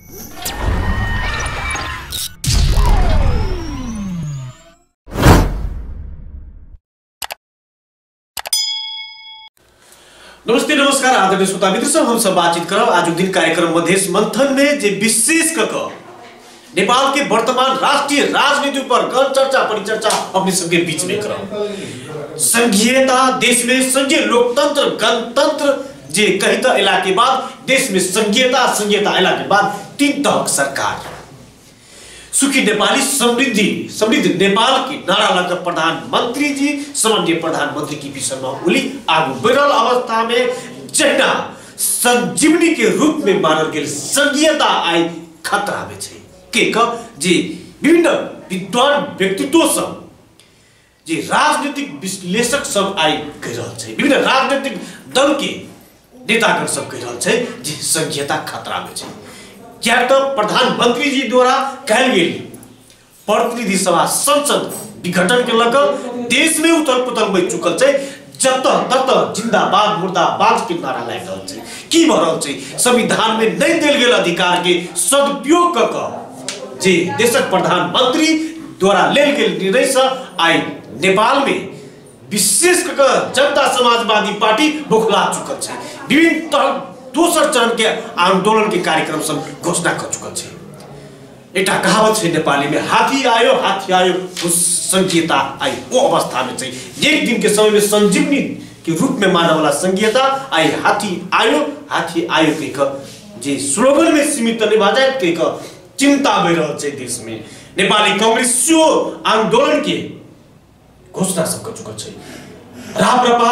नमस्ते नमस्कार आदरणीय श्रोता मित्र सब हम सब बातचीत करब आज दिन कार्यक्रम मधेश मंथन में जे विशेष कक नेपाल के वर्तमान राष्ट्रीय राजनीति पर गहन चर्चा परिचर्चा अपने सबके बीच में करब। संघीयता देश में संघीय लोकतंत्र गणतंत्र जे कही त एला के बाद देश में संघीयता एला के बाद तीन तहक सरकार सुखी नेपाली समृद्धि नेपाल की नारा लगा प्रधानमंत्री जी सामान्य प्रधानमंत्री की शर्मा ओली आगू बढ़ल अवस्था में जहिना संजीवनी के रूप में मानल गेल संघीयता आई खतरा में छे के जे विभिन्न विद्वान व्यक्तित्व सब जे राजनीतिक विश्लेषक सब आई कह रहल छे विभिन्न राजनीतिक दल के नेतागण सब कह रहल छे जे संघीयता खतरा में छे। क्या तो प्रधानमंत्री जी द्वारा कहल गेल प्रतिनिधि सभा संसद विघटन के लग देश में उथल पुथल में चुकल छे जत तत जिंदाबाद मुर्दाबाद के नारा लाग रहल छे की भ रहल छे संविधान में नहीं देल गेल अधिकार के सदुपयोग क जे देशक प्रधानमंत्री द्वारा लेल गेल निर्णय से आई नेपाल में विशेष कर जनता समाजवादी पार्टी बोखला चुकल छे विभिन्न तरह दोसर चरण के आंदोलन के कार्यक्रम सब घोषणा कर चुकल छे। एटा कहावत छे नेपाली में हाथी आयो उस संघीयता आई वो अवस्था में छे एक दिन के समय में संजीवनी के रूप में मानने वाला संघीयता आई हाथी आयो के जे स्लोगन में सीमित नहीं भा जाए के चिंता भइ रहल छे देश में नेपाली कांग्रेस आंदोलन के घोषणा सब कर चुकल छे राप्रपा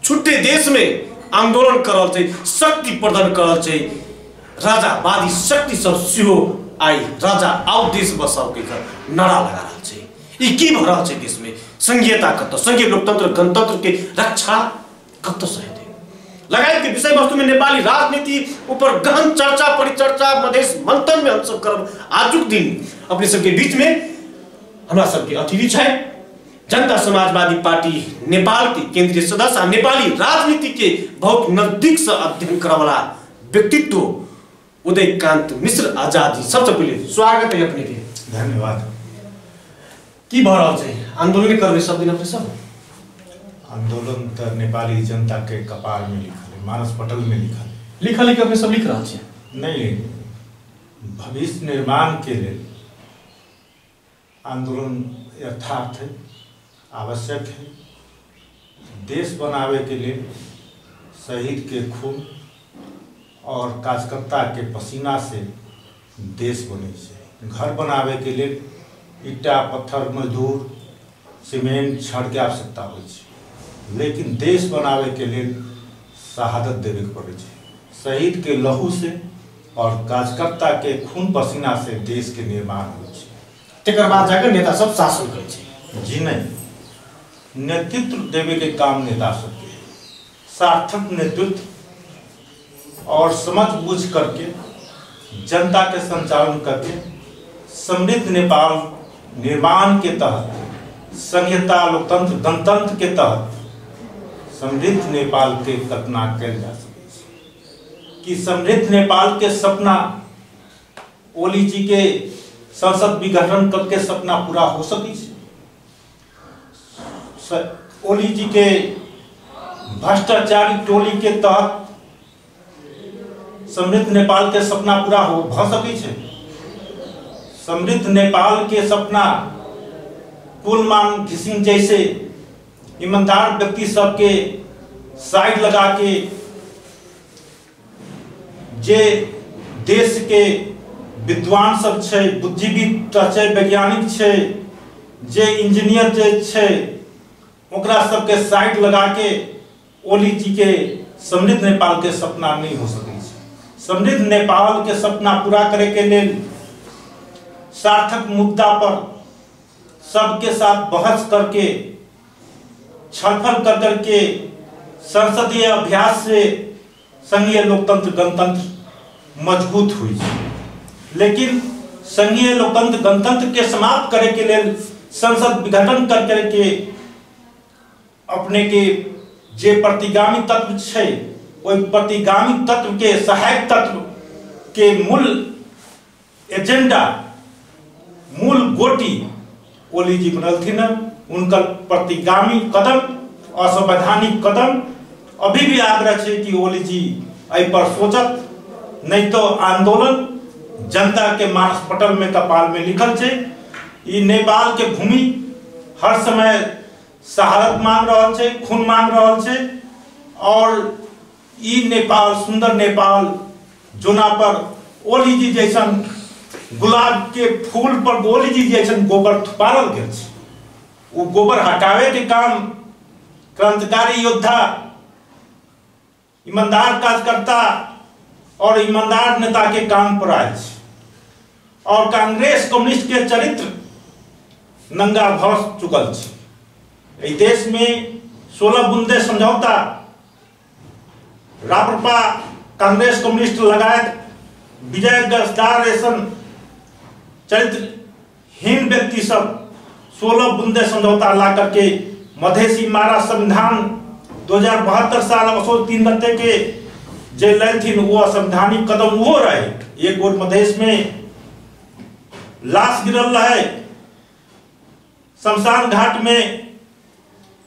छुट्टे देश में आंदोलन करल छे शक्ति प्रदान करल छे राजावादी शक्ति सब सिहो आई राजा आउ देश बसाओ के नारा लगा रहल छे ई की भ रहल छे देश में संघीयता कत संघीय लोकतंत्र गणतंत्र के रक्षा कत सहित लगायत के विषय वस्तु में नेपाली राजनीति ऊपर गहन चर्चा परिचर्चा मधेश मंथन में हम सब करब आजुक दिन अपने सबके बीच में हमरा सबके अतिथि छे जनता समाजवादी पार्टी नेपाल के केंद्रीय सदस्य नेपाली राजनीति के बहुत नजदीक से अध्ययन करे वाला व्यक्तित्व उदयकांत मिश्र आजादी सबसे पहले स्वागत है अपने के धन्यवाद। की भ रहल छे आंदोलन करबे सब दिन अपने सब आंदोलन तो नेपाली जनता के कपार में लिखल है मानस पटल में लिखल के अपने सब लिख रहा छे नहीं भविष्य निर्माण के लिए आंदोलन यथार्थ है आवश्यक है देश बनावे के लिए शहीद के खून और कार्यकर्ता के पसीना से देश बने से घर बनावे के लिए ईटा पत्थर मजदूर सीमेंट छड़ के आवश्यकता हो लेकिन देश बनावे के लिए शहादत देवे के पड़े शहीद के लहू से और कार्यकर्ता के खून पसीना से देश के निर्माण हो बाद जाकर नेता सब शासन करे जी नहीं नेतृत्व देवे के काम नेता सबके सार्थक नेतृत्व और समझ बूझ करके जनता के संचालन करके समृद्ध नेपाल निर्माण के तहत संघीयता लोकतंत्र गणतंत्र के तहत समृद्ध नेपाल के कल्पना कल जा सके कि समृद्ध नेपाल के सपना ओली जी के संसद विघटन करके सपना पूरा हो सके ओली जी के भ्रष्टाचारी टोली के तहत समृद्ध नेपाल के सपना पूरा हो भ सके समृद्ध नेपाल के सपना पुलमान घिसिंग जैसे ईमानदार व्यक्ति सबके साइड लगा के जे देश के विद्वान सब छे बुद्धिजीवी छे वैज्ञानिक छे जे इंजीनियर जे छे ओकरा सबके साइड लगा के ओली जी के समृद्ध नेपाल के सपना नहीं हो सके समृद्ध नेपाल के सपना पूरा करे के लिए सार्थक मुद्दा पर सबके साथ बहस करके छलफल करके संसदीय अभ्यास से संघीय लोकतंत्र गणतंत्र मजबूत हुई लेकिन संघीय लोकतंत्र गणतंत्र के समाप्त करे के लिए संसद विघटन करके अपने के जे प्रतिगामी तत्व छे ओई प्रतिगामी तत्व के सहायक तत्व के मूल एजेंडा मूल गोटी ओली जी बनलथिन। उनकर प्रतिगामी कदम असंवैधानिक कदम अभी भी आग्रह है कि ओली जी एहि पर सोचत, नहीं तो आंदोलन जनता के मानस पटल में कपाल में लिखल है। ई नेपाल के भूमि हर समय शहादत मांग रहा है, खून मांग रहा है, और ई नेपाल सुंदर नेपाल जोना पर ओली जी जैसन गुलाब के फूल पर ओली जी जैसन गोबर थुपारल गेल छै। वो गोबर हटावे के काम क्रांतिकारी योद्धा, ईमानदार कार्यकर्ता और ईमानदार नेता के काम पर आयल छै। और कांग्रेस कम्युनिस्ट के चरित्र नंगा भस चुकल छै। देश में 16 बुंदे समझौता राप्रपा कांग्रेस कम्युनिस्ट लगायत विजय गसदार ऐसन चरित्रहीन व्यक्ति सब 16 बुंदे समझौता ला करके मधेसी मारा संविधान 2072 साल असोज 3 गते के जे लैथिन वो असंवैधानिक कदम वो रहे। एक और मधेश में लाश गिरल रहे, शमशान घाट में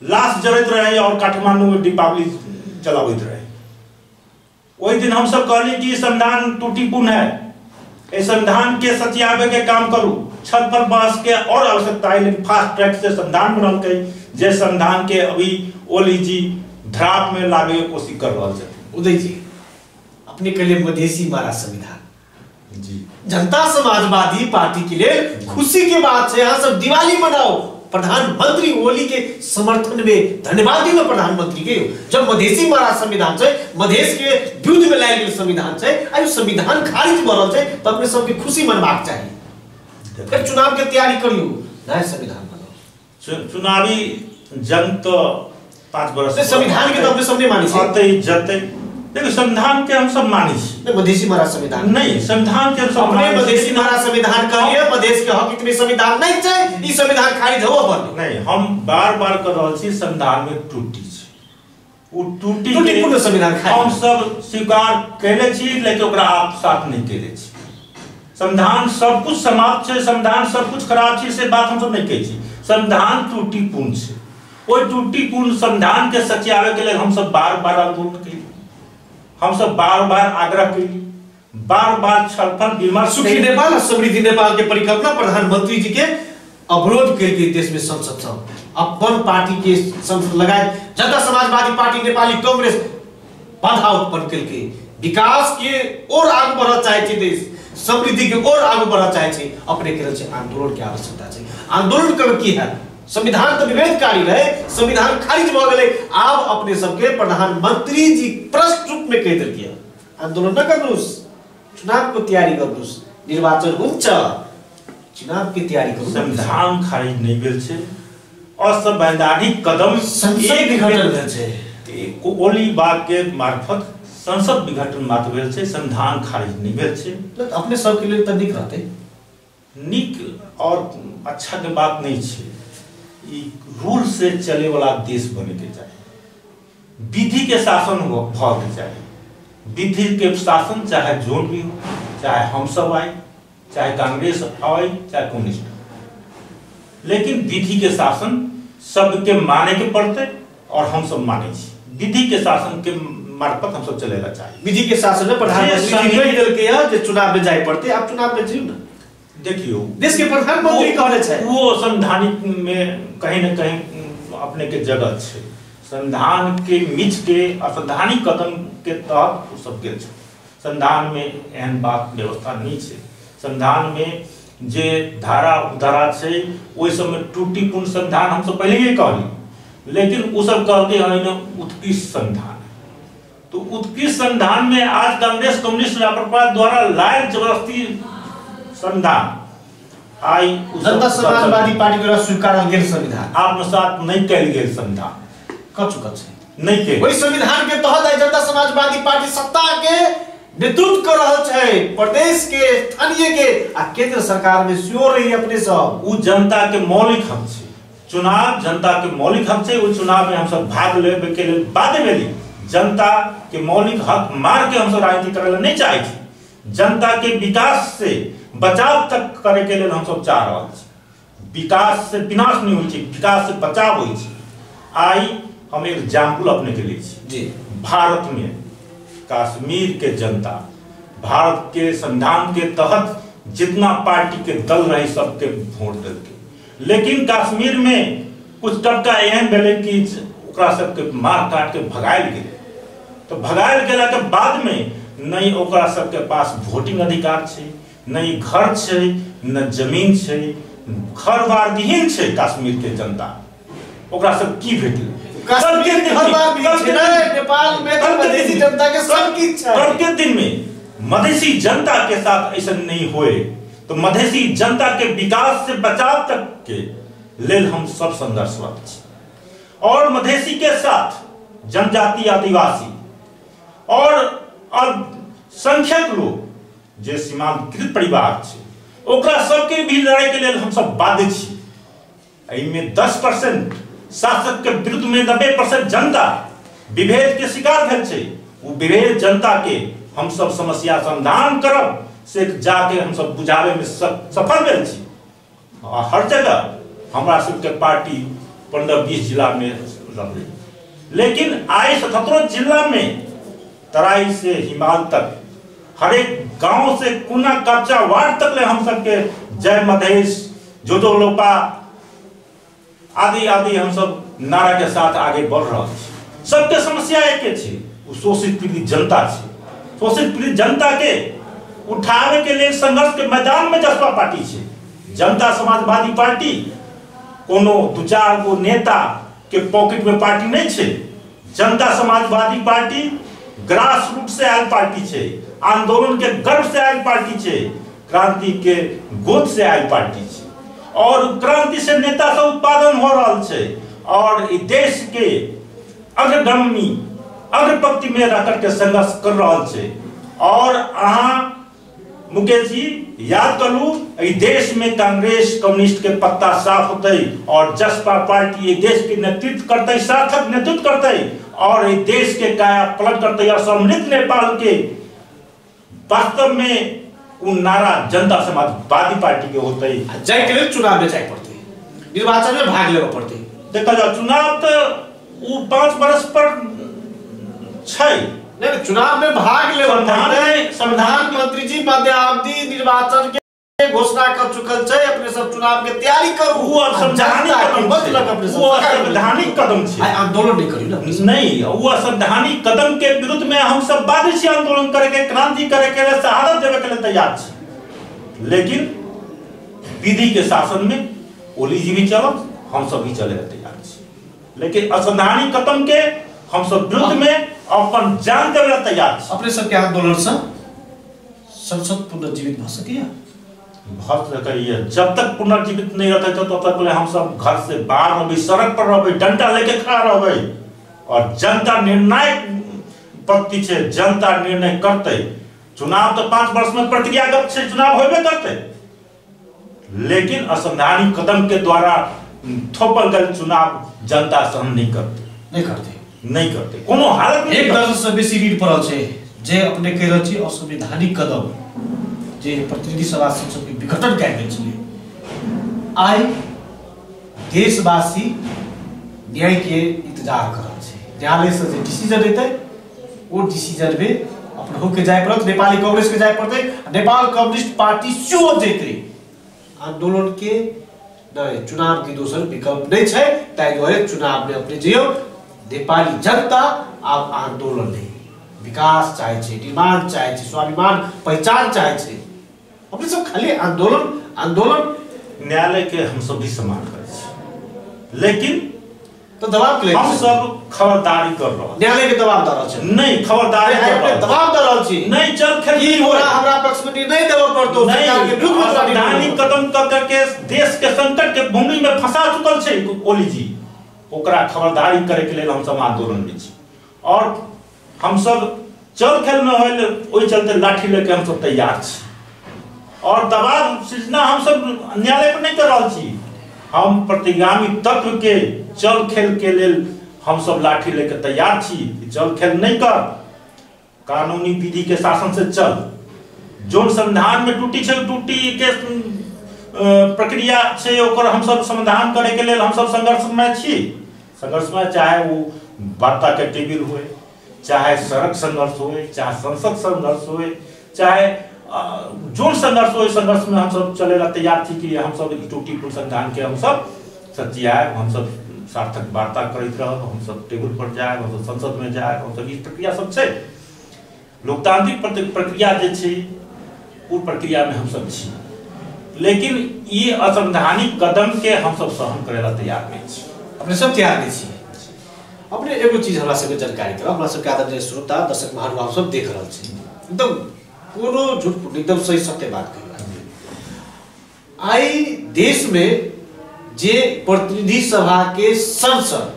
लाश जड़त रहे और काठमांडू में दीपावली चलावित रहे। वही दिन हम सब कहली कि संविधान त्रुटिपूर्ण है, इस संविधान के सत्यावे के काम करू। छत पर बहस के और आवश्यकता है, लेकिन फास्ट ट्रैक से संविधान बनल के जे संविधान के अभी ओली जी धराप में लागे की कोशिश कर रहा है। उदय जी अपने के लिए मधेसी मारा संविधान जी जनता समाजवादी पार्टी के लिए खुशी के बात है। यहाँ सब दिवाली मनाओ, प्रधानमंत्री ओली के समर्थन में धन्यवाद दियो प्रधानमंत्री के। जब मधेसी मारा संविधान है, मधेश के विरुद्ध में लायल गेल संविधान है, आयु संविधान खारिज भरल है, तो अपने सबके खुशी मनबाक चाहिए। फिर चुनाव के तैयारी करियो, नया संविधान बनाओ। चुनावी जंग तो 5 वर्ष से संविधान के तो अपने सबने मानी जते देखो संविधान के हम सब मानी मधेसी मारा संविधान नहीं, संविधान के सब अपने मधेसी मारा संविधान का लिए मधेश के हक में संविधान नहीं चाहिए, ई संविधान खारिज हो पर नहीं। हम बार-बार कर रहल छी संविधान में त्रुटि छै, वो त्रुटिपूर्ण संविधान हम सब स्वीकार कैले छी, लेकिन ओकरा आप साथ नहीं कैले छी। संविधान सब कुछ समाप्त छै, संविधान सब कुछ खराब छै, से बात हम सब नहीं कहै छी। संविधान त्रुटिपूर्ण छै, ओई त्रुटिपूर्ण संविधान के सत्यावे के लिए हम सब बार-बार आंदोलन कैली, हम सब बार-बार आग्रह कैली, बार-बार छलफल विमर्श। सुखी नेपाल और समृद्धि नेपाल के परिकल्पना प्रधानमंत्री जी के अवरोध करके देश में संसद सब अपन पार्टी के संसद लगाए जनता समाजवादी पार्टी नेपाली कांग्रेस बाधा उत्पन्न करके विकास के और आगे बढ़ना चाहे छे, देश समृद्धि के और आगे बढ़ना चाहे छे, अपने के रचे आंदोलन की आवश्यकता छे। आंदोलन कर की है संविधान तो विवेककारी रहे, संविधान खारिज भ गेले, आब अपने सबके प्रधानमंत्री जी प्रश्न रूप में कह दिल किया आंदोलन न करनुस, चुनाव को तैयारी करनुस, निर्वाचन हुन्छ, चुनाव की तैयारी करू। संविधान खारिज नहीं भेल छै, असंवैधानिक कदम संसद विघटन भेल छै, ओली बाग के मार्फत संसद विघटन मात्र भेल छै, संविधान खारिज नहीं भेल छै। तो अपने सब के लिए तनिक रहते निक और अच्छा के बात नहीं छै। रूल से चले वाला देश बने के चाहिए, विधि के शासन भाग चाहिए। विधि के शासन चाहे जोन भी हो, चाहे हम सब आए, चाहे कांग्रेस आए, चाहे कम्युनिस्ट, लेकिन विधि के शासन सबके माने के पड़ते और हम सब माने छी। विधि के शासन के मार्फत हम सब चलेगा चाहिए। विधि के शासन में प्रधानमंत्री चुनाव में जाए पड़ते, आप चुनाव में जीव ना देखियो देश के प्रधानमंत्री कहले छै, वो संवैधानिक में कहीं न कहीं अपने के जगह छै। संविधान के मिच के असंवैधानिक कदम के तहत वो सब गेल छै। संविधान में एहन बात व्यवस्था नहीं छै। संविधान में जे धारा उधारा छै ओइ सब में त्रुटिपूर्ण संविधान हम सब पहले ही कहली, लेकिन वो सब कहते हैं ना उत्कृष्ट संविधान। तो उत्कृष्ट संविधान में आज कांग्रेस कम्युनिस्ट द्वारा लायल जबरदस्ती संविधान आई जनता समाजवादी पार्टी द्वारा स्वीकार गेल संविधान आत्मसात नहीं कैल गेल संविधान क चुकल छै, नहीं के वही संविधान के तहत आई जनता समाजवादी पार्टी सत्ता के नेतृत्व कर रहल छै, प्रदेश के स्थानीय के आ केंद्र सरकार में सियोर रही अपने सब। उ जनता के मौलिक हक छै, चुनाव जनता के मौलिक हक छै। उस चुनाव में हम सब भाग लेबे के लिए बाद में ली, जनता के मौलिक हक मार के हम सब राजनीति करे नहीं चाहे छी। जनता के विकास से बचाव तक करे के लिए हम सब चाह रहा छी। विकास से विनाश नहीं होई, विकास से बचाव होई। आई हम एक एग्जाम्पल अपने के लिए जी। भारत में कश्मीर के जनता भारत के संविधान के तहत जितना पार्टी के दल रहे सबके वोट देते, लेकिन कश्मीर में कुछ टक्का एहन भेले कि ओकरा सबके मार काट के भगायल गेल। तो भगायल गेला के बाद में नहीं ओकरा सबके पास वोटिंग अधिकार छे, नहीं घर छे, न जमीन छे, घर बार विहीन छे कश्मीर के जनता। ओकरा सब की भेटल? नेपाल में तो मधेसी जनता के सब की इच्छा है। कल के दिन में मधेसी जनता के साथ ऐसा नहीं होए तो मधेसी जनता के विकास से बचाव तक के लेल हम सब संघर्षरत छी। और मधेसी के साथ जनजाति, आदिवासी और अल्पसंख्यक लोग जे सीमांतकृत परिवार छे ओकरा सबके भी लड़ाई के लेल हम सब बाध्य छी। एहिमे 10% शासक के विरुद्ध में 90% जनता विभेद के शिकार भेल छे। वो विभेद जनता के हम सब समस्या समाधान करब से जाके हम सब बुझावे में सफल भेल छी। हर जगह हमरा सबके पार्टी 15-20 जिला में रहले, लेकिन आए 77 जिला में तराई से हिमाल तक हर एक गांव से कुना कब्जा वार्ड तक ले हम सबके जय मधेश, जो लोपा आदि आदि हम सब नारा के साथ आगे बढ़ रहा है। सबके समस्या एक छे, वो शोषित पीड़ित जनता छे। शोषित पीड़ित जनता के उठावे के लिए संघर्ष के मैदान में जसपा पार्टी छे। जनता समाजवादी पार्टी कोनो 2-4 गो नेता के पॉकेट में पार्टी नहीं छे। जनता समाजवादी पार्टी ग्रास रूट से आयल पार्टी छे, आंदोलन के गर्भ से आयल पार्टी छे, क्रांति के गोद से आयल पार्टी छे। और क्रांति से नेता सब उत्पादन हो रहा है और इस देश के अग्रगामी अग्रपंक्ति में रह करके संघर्ष कर रहा है। और मुकेश जी याद करू, इस देश में कांग्रेस कम्युनिस्ट के पत्ता साफ होते और जसपा पार्टी एक देश के नेतृत्व करते, सार्थक नेतृत्व करते और इस देश के काया पलट करते और समृद्ध नेपाल के वास्तव में उन नारा जनता समाजवादी पार्टी के होते ही जाए के लिए चुनाव में जाए पड़ते, निर्वाचन में भाग लेना पड़ते। देखा जाओ चुनाव तो वो 5 वर्ष पर छै, नहीं चुनाव में भाग ले संविधान मंत्री जी मध्यावधि निर्वाचन के घोषणा कर चुकल छे। अपने सब चुनाव के तैयारी करू, वो संवैधानिक कदम छे। आंदोलन नहीं करी ना, नहीं वो संवैधानिक कदम के विरुद्ध में हम सब बाध्य छी आंदोलन करे के, क्रांति करे के, शहादत देवे के लिए तैयार छी। लेकिन विधि के शासन में ओली जी भी चलत, हम सब भी चले तैयार छी। लेकिन असंवैधानिक कदम के हम सब विरुद्ध में अपन जान देवे तैयार छी। अपने सब के आंदोलन से संसद पुनर्जीवित भ सकिया? बहुत करिए, जब तक पुनर्जीवित नहीं रहते तब तक हम सब घर से बाहर रहबे, सड़क पर रहबे, डंडा लेके खड़ा रहबे और जनता निर्णायक पक्ति छे, जनता निर्णय करते। चुनाव तो 5 वर्ष में प्रक्रियागत से चुनाव होबे करते, लेकिन असंवैधानिक कदम के द्वारा थोपल गए चुनाव जनता सहन नहीं करते कोनो हालत में। एक दर्जन से बेसी रीड पड़ल छे जे अपने कह रहल छी असंवैधानिक कदम जे प्रतिनिधि सभा संसद के विघटन कय गेल छले। आई देशवासी न्याय के इंतजार कर रहल छे। न्यायालय से जे डिसीजन एतै ओ डिसीजन में अपन हो के जाय पड़त, नेपाली कांग्रेस के जाय पड़तै, नेपाल कम्युनिस्ट पार्टी सेहो जेतै। आंदोलन के नहीं, चुनाव की दोसर विकल्प नहीं छे, ताई दुआरे चुनाव में अपने जियो। नेपाली जनता अब आंदोलन नहीं, विकास चाहे छे, डिमांड चाहे छे, स्वाभिमान पहचान चाहे छे। अपने सब खाली आंदोलन न्यायालय के हम सब भी सम्मान करे छे, लेकिन तो दबाव के हम सब खबरदारी कर रहा, न्यायालय के दबाव दर छे। नहीं खबरदारी कर रहा, दबाव दर छी नहीं चल खेल होला हमरा पक्ष में नहीं देव पड़तो, सरकार के विरुद्ध में संवैधानिक कदम करके देश के संकट के भूमि में फंसा चुकल छे ओली जी। ओकरा खबरदारी करे के लिए हम सब आंदोलन में छी और हम सब चल खेल में होइल ओइ चलते लाठी लेके हम सब तैयार छी और दबाव सृजना हम सब न्यायालय पर नहीं कर रहा छी। हम प्रतिगामी तत्व के चल खेल के लेल हम सब लाठी लेके तैयार छी। चल खेल नहीं कर, कानूनी विधि के शासन से चल, जो संविधान में टूटी छै टूटी के प्रक्रिया छै ओकर हम सब समाधान करे के लेल हम सब संघर्ष में छी। संघर्ष में चाहे वो वार्ता के टेबल होए, चाहे सड़क संघर्ष होए, चाहे संसद संघर्ष होए, चाहे जो संघर्ष होए, संघर्ष में हम सब चले ला तैयार थी कि हम सब टूटी संविधान के हम सब सचियाए, हम सब सार्थक वार्ता करते रह, हम सब टेबल पर जाए, हम सब संसद में जाए, हम सब इस प्रक्रिया सब छै। लोकतांत्रिक प्रक्रिया जे छै वो प्रक्रिया में हम सब छी, लेकिन ये असंवैधानिक कदम के हम सब सहन करे ला तैयार नहीं छी। अपने सब तैयार नहीं छी। अपने एगो चीज हमरा सबके जानकारी करब, हमरा सबके आदरणीय श्रोता दर्शक महानुभाव सब देख रहल छी, एकदम कोनो झूठ फूट एकदम सही सत्य बात कही। आई देश में जे प्रतिनिधि सभा के सांसद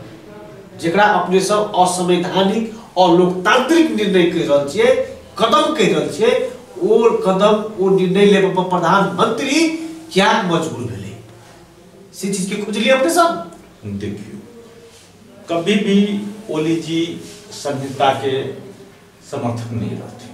जेकरा अपने सब असंवैधानिक और लोकतांत्रिक निर्णय कह रहल छियै, कदम कह रहल छियै, ओ कदम ओ निर्णय लेबे पर प्रधानमंत्री क्या मजबूर भेले, से चीज के खोजलिए अपने सब। देखियो कभी भी ओली जी संहिता के समर्थक नहीं रहते।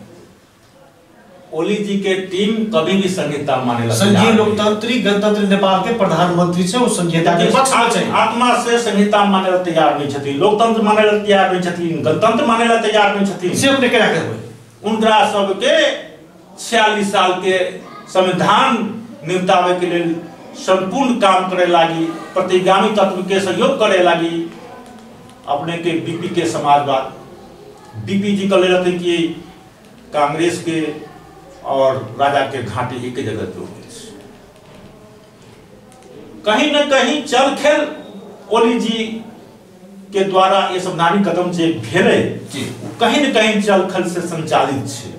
ओली जी के टीम कभी भी संहिता माने ला संघीय लोकतांत्रिक गणतंत्र नेपाल के प्रधानमंत्री से उस संहिता के पक्ष में छै। आत्मा से संहिता माने ला तैयार नहीं छथि, लोकतंत्र माने ला तैयार नहीं छथि, गणतंत्र माने ला तैयार नहीं छथि। से अपने क्या करबै? उनका सबके 46 साल के संविधान निपटावे के लिए संपूर्ण काम करे लागी, प्रतिगामी तत्व के सहयोग करे लागी अपने के बीपी के समाजवाद, बीपी जी कह रहते कि कांग्रेस के और राजा के घाटे एक जगह जोड़े। कहीं न कहीं चल खेल ओली जी के द्वारा ये संवैधानिक कदम जे भेले कहीं न कहीं चल खेल से संचालित छै,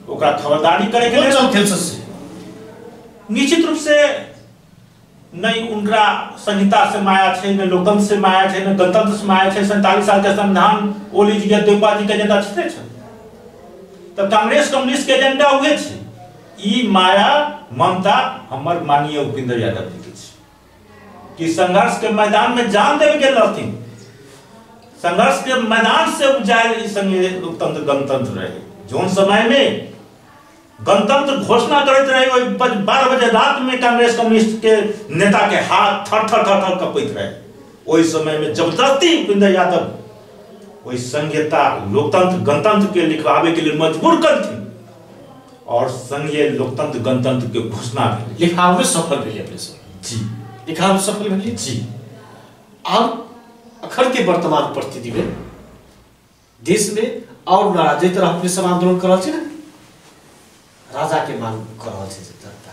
ओकरा खबरदारी करे के चल खेल से निश्चित रूप से नहीं उनका संहिता से माया है, न लोकतंत्र से माया है, न गणतंत्र से माया है। 47 साल के संविधान ओली जी के देवपा जी के एजेंडा छे, तब कांग्रेस कम्युनिस्ट के एजेंडा हुए छे। ई माया ममता हमर माननीय उपेंद्र यादव जी के छे कि संघर्ष के मैदान में जान देवे के लड़थिन, संघर्ष के मैदान से उपजायल ई संघीय लोकतंत्र गणतंत्र रहे। जोन समय में गणतंत्र घोषणा करते रहे 12 बजे रात में कांग्रेस कम्युनिस्ट के नेता के हाथ थर थर थर थर कपैत रहे। ओई समय में जबरदस्ती उपेंद्र यादव ओई संहिता लोकतंत्र गणतंत्र के लिखवावे के लिए मजबूर करथिन और संघीय लोकतंत्र गणतंत्र के घोषणा भेल। लिखाव में सफल भेलिए अपने सब जी, लिखाव में सफल भेलिए जी। अब अखन के वर्तमान परिस्थिति में देश में और नाराज तरह अपने सब आंदोलन कर रहल छी ना, राजा के मांग कर रहल छी जनता,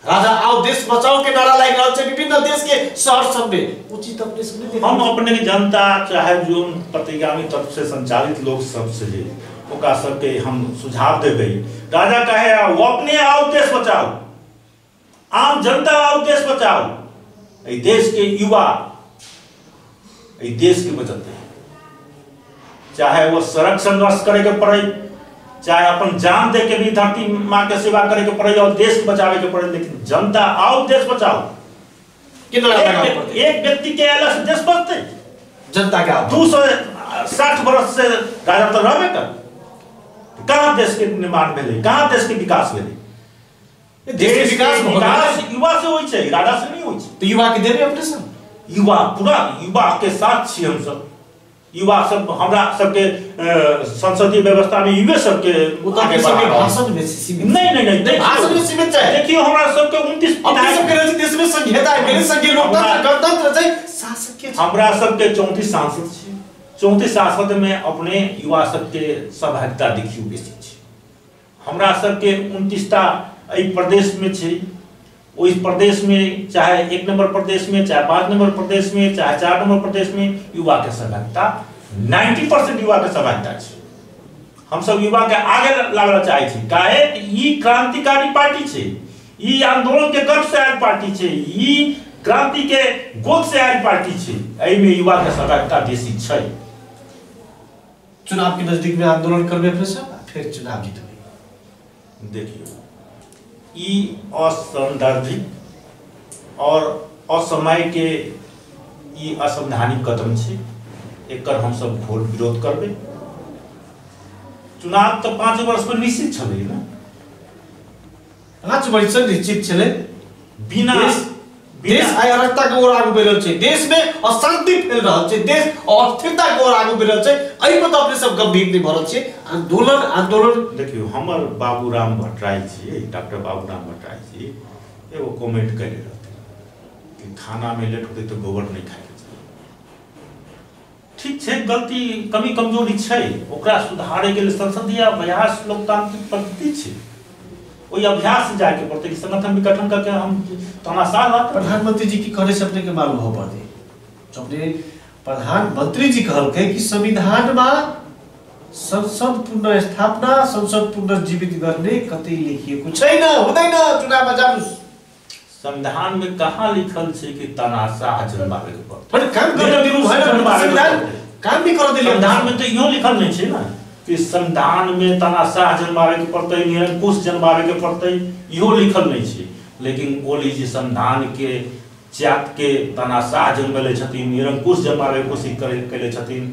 राजा आओ देश बचाओ के नारा लाग रहल छै विभिन्न देश के शहर सब में। उचित अपने सब हम अपने जनता चाहे जो प्रतिगामी तत्व से संचालित लोग सब से ओका सबके हम सुझाव देबै। राजा कहे वो अपने आओ देश बचाओ, आम जनता आओ देश बचाओ, ए देश के युवा ए देश के बचते, चाहे वो सड़क संघर्ष करे के पड़े, चाहे अपन जान दे के भी धरती माँ के सेवा करे के पड़े और देश को बचावे के पड़े, लेकिन जनता आओ देश बचाओ। एक व्यक्ति के आला से देश बचते, जनता क्या 260 वर्ष से राजा तो रहबे कर, कहाँ देश के निर्माण भेले, कहाँ देश के विकास भेले? देश के विकास युवा से होई छै, राजा से नहीं होई छै। तो युवा के देबे अपने सब, युवा पूरा युवा के साथ छी हम सब। युवा सब हमरा सबके संसदीय व्यवस्था में युवा सबके आगे भाषण में सीमित नहीं भाषण में सीमित छै। देखियो हमरा सबके 29 अपने सबके राज्य देश में संघीयता है, संघीय लोकतंत्र गणतंत्र छै, शासक के हमरा सबके 34 सांसद छी। 34 सांसद में अपने युवा सबके सहभागिता देखियो बेसी छै। हमरा सबके 29टा एहि प्रदेश में छै, ओइ प्रदेश में चाहे 1 नंबर प्रदेश में, चाहे 5 नंबर प्रदेश में, चाहे 4 नंबर प्रदेश में युवा के सहभागिता 90% युवा के सहभागिता छै। हम सब युवा के आगे लागल चाहे छी, काहे ई क्रांतिकारी पार्टी छै, ई आंदोलन के गर्भ से आयल पार्टी छै, ई क्रांति के गोद से आयल पार्टी छै, एहि में युवा के सहभागिता बेसी छै। चुनाव के नजदीक में आंदोलन करबे अपने सब, फिर चुनाव जीतबे। देखियो ई असंदर्भिक और असमय के ई असंवैधानिक कदम छै, एकर हम सब घोर विरोध करबे। चुनाव तो 5 वर्ष में निश्चित छलै ना, आज बड़ी सन निश्चित छले बिना देश आइ अराजकता के ओर आगू बढ़ रहल छै, देश में अशांति फैल रहल छै, देश अस्थिरता के ओर आगू बढ़ रहल छै। एहि पर अपने सब गंभीर नहीं भरल छै। आंदोलन देखियो, हमर बाबूराम भट्टराई जी, डॉक्टर बाबूराम भट्टराई जी एगो कमेंट करे रहते कि खाना में लेट होते तो गोबर नहीं खाए। ठीक छै, गलती कमी कमजोरी छै, ओकरा सुधारे के लिए संसदीय अभ्यास लोकतांत्रिक पद्धति छै। वही अभ्यास से जाके पड़ते कि संगठन विघटन करके हम तमाशा बात। प्रधानमंत्री जी की कहने से अपने के मालूम हो पड़े, अपने प्रधानमंत्री जी कहलकै कि संविधान में संसद पुनर्स्थापना, संसद पुनर्जीवित करने कतई लेखिएको छैन, हुँदैन, चुनाव में जानुस्। संविधान में कहाँ लिखल छै कि तनाशाह जन्मावे के पर्छ? पर काम गर्न दिनु भएन, संविधान काम भी कर देले। संविधान में तो इहो लिखल नहीं छै ना कि संविधान में तनाशाह जन्मावे के पड़तै, निरंकुश जन्मावे के पड़तै, इहो लिखल नहीं छै। लेकिन ओली जी संविधान के जात के तनाशाह जन्मले छथिन, निरंकुश जन्मावे के कोशिश कैले छथिन,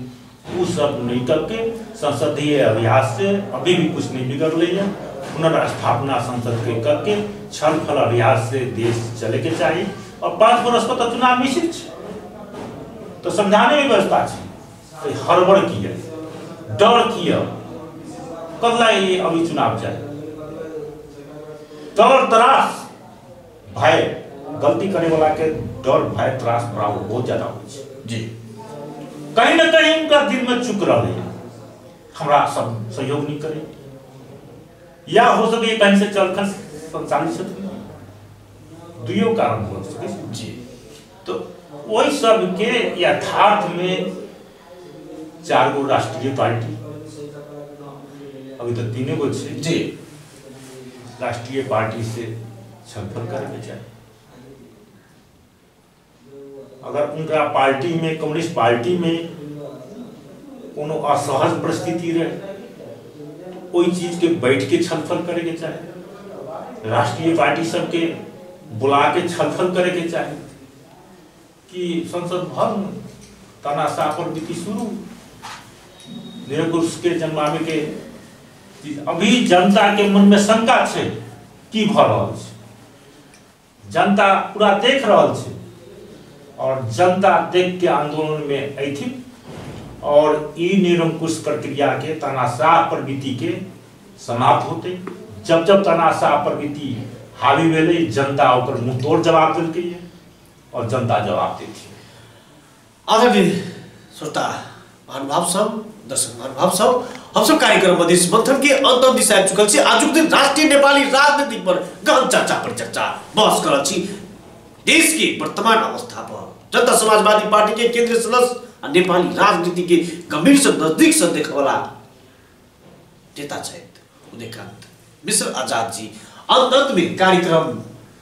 उ सब नहीं करके संसदीय अभ्यास से अभी भी कुछ नहीं बिगड़ले है। पुनर्स्थापना संसद के करके छल फल अभ्यास से देश चले के चाहिए। और 5 वर्ष पर तो चुनाव निश्चित है, तो संविधान में व्यवस्था है। तो हड़बड़ किया, डर किया, कदला ये अभी चुनाव जाए, डर त्रास भय, गलती करने वाला के डर भय त्रास बहुत ज्यादा हो जी। कहीं ना कहीं उनका दिल में चुक रहे हैं, हमरा सब सहयोग नहीं करे, या हो सके कहीं से चलकर संचालित छथिन, दुइयो कारण हो सके जी। तो वही सब के यथार्थ में 4 गो राष्ट्रीय पार्टी, अभी तो 3 गो जी, राष्ट्रीय पार्टी से छलफल करके चाहिए। अगर उनका पार्टी में, कम्युनिस्ट पार्टी में कोनो असहज परिस्थिति रहे, कोई चीज के बैठ के छलफल करे के चाहे, राष्ट्रीय पार्टी सबके बुला के छलफल करे के चाहे कि संसद भंग, तनाशाह पर बीती शुरू, निरंकुश के जन्मावे के। अभी जनता के मन में शंका छै की भ रहल छै, जनता पूरा देख रहल छै, और जनता देख के आंदोलन में ऐथिन, और ई निरंकुश प्रक्रिया के तनाशाह प्रवृत्ति के समाप्त होते। जब जब तनाशाह प्रवृत्ति हावी भेले, जनता ओकर मुंह तोड़ जवाब देलकै और जनता जवाब देती। आदरणीय श्रोता महानुभाव सब, दर्शक महानुभाव सब, हम सब कार्यक्रम मधेश मंथन के अंतिम दिशा चुकल छी। आजुक दिन राष्ट्रीय नेपाली राजनीति पर गहन चर्चा परिचर्चा बहस करल छी। देश की वर्तमान अवस्था पर जनता समाजवादी पार्टी के केंद्रीय सदस्य और नेपाली राजनीति के गंभीर से नजदीक से देखे वाला नेता छथि उदयकांत मिश्र आजाद जी अंत में कार्यक्रम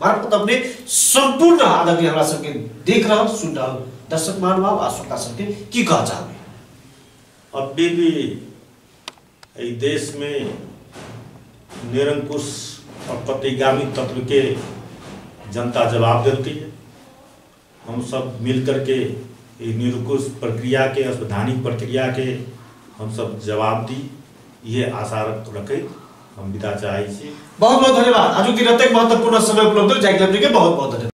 मार्फत अपने संपूर्ण आदरणीय हमरा सबके देख रहल सुन रहल दर्शक महानुभाव आ श्रोता सबके की कह चाहबे? अभी भी देश में निरंकुश और प्रतिगामी तत्व के जनता जवाब देती है। हम सब मिलकर के निरंकुश प्रक्रिया के, असंवैधानिक प्रक्रिया के हम सब जवाब दी, ये आशा रखे हम विदा चाहे छी। बहुत बहुत धन्यवाद। आज दिन महत्वपूर्ण समय उपलब्ध जाके बहुत बहुत धन्यवाद।